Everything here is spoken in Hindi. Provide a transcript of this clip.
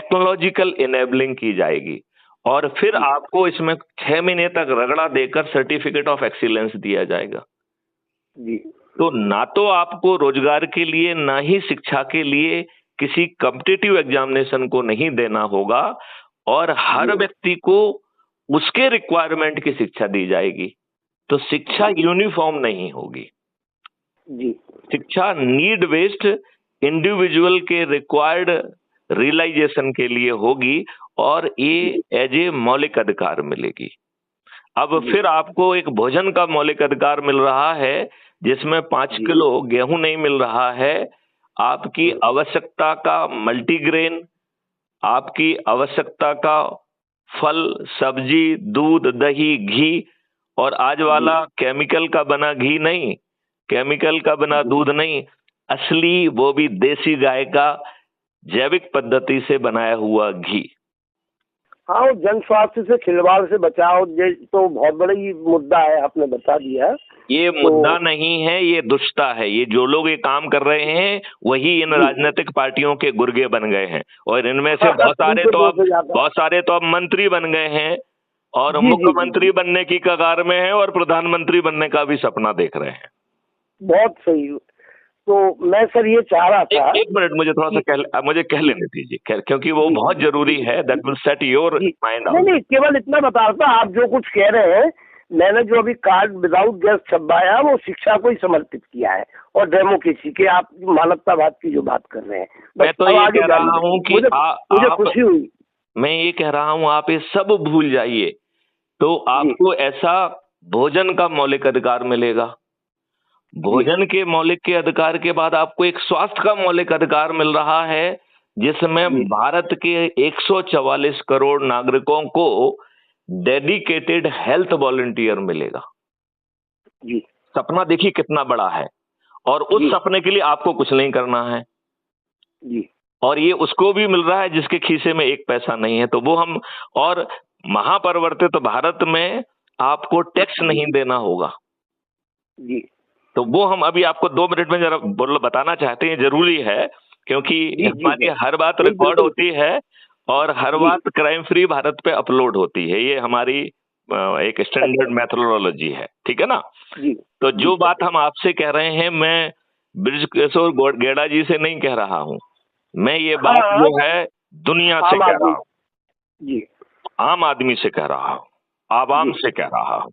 टेक्नोलॉजिकल इनेबलिंग की जाएगी और फिर आपको इसमें 6 महीने तक रगड़ा देकर सर्टिफिकेट ऑफ एक्सीलेंस दिया जाएगा। जी। तो ना तो आपको रोजगार के लिए ना ही शिक्षा के लिए किसी कॉम्पिटिटिव एग्जामिनेशन को नहीं देना होगा और हर व्यक्ति को उसके रिक्वायरमेंट की शिक्षा दी जाएगी। तो शिक्षा यूनिफॉर्म नहीं होगी जी। शिक्षा नीड बेस्ड इंडिविजुअल के रिक्वायर्ड रियलाइजेशन के लिए होगी और ये एज ए मौलिक अधिकार मिलेगी। अब फिर आपको एक भोजन का मौलिक अधिकार मिल रहा है जिसमें 5 किलो गेहूं नहीं मिल रहा है। आपकी आवश्यकता का मल्टीग्रेन, आपकी आवश्यकता का फल, सब्जी, दूध, दही, घी और आज वाला केमिकल का बना घी नहीं, केमिकल का बना दूध नहीं, असली वो भी देसी गाय का जैविक पद्धति से बनाया हुआ घी। हाँ, जन स्वास्थ्य से खिलवाड़ से बचाओ, ये तो बहुत बड़ा ही मुद्दा है, आपने बता दिया। ये मुद्दा नहीं है, ये दुष्टता है। ये जो लोग ये काम कर रहे हैं वही इन राजनीतिक पार्टियों के गुर्गे बन गए हैं और इनमें से बहुत सारे तो अब मंत्री बन गए हैं और मुख्यमंत्री बनने की कगार में है और प्रधानमंत्री बनने का भी सपना देख रहे हैं। बहुत सही। तो मैं सर ये चाह रहा था, एक मिनट मुझे थोड़ा सा मुझे कह लेने दीजिए क्योंकि वो बहुत जरूरी है। That will set your mind. नहीं, केवल इतना बता रहा था, आप जो कुछ कह रहे हैं, मैंने जो अभी कार्ड विदाउट गैस छपवाया वो शिक्षा को ही समर्पित किया है और डेमोक्रेसी के, आप मानवतावाद की जो बात कर रहे हैं। मैं तो ये कह रहा हूँ कि मुझे खुशी हुई। मैं ये कह रहा हूँ आप ये सब भूल जाइए तो आपको ऐसा भोजन का मौलिक अधिकार मिलेगा। भोजन के मौलिक के अधिकार के बाद आपको एक स्वास्थ्य का मौलिक अधिकार मिल रहा है जिसमें भारत के 144 करोड़ नागरिकों को डेडिकेटेड हेल्थ वॉलंटियर मिलेगा। जी। सपना देखिए कितना बड़ा है और उस सपने के लिए आपको कुछ नहीं करना है जी। और ये उसको भी मिल रहा है जिसके खीसे में एक पैसा नहीं है। तो वो हम और महापरिवर्तित भारत में आपको टैक्स नहीं देना होगा जी। तो वो हम अभी आपको 2 मिनट में जरा बताना चाहते हैं। जरूरी है क्योंकि हमारी हर बात रिकॉर्ड होती है और हर बात क्राइम फ्री भारत पे अपलोड होती है। ये हमारी एक स्टैंडर्ड मेथोडोलॉजी है, ठीक है ना। तो जो बात हम आपसे कह रहे हैं मैं बृजकिशोर गेड़ा जी से नहीं कह रहा हूँ, मैं ये बात जो है दुनिया से कह रहा हूँ, आम आदमी से कह रहा हूँ, आवाम से कह रहा हूँ।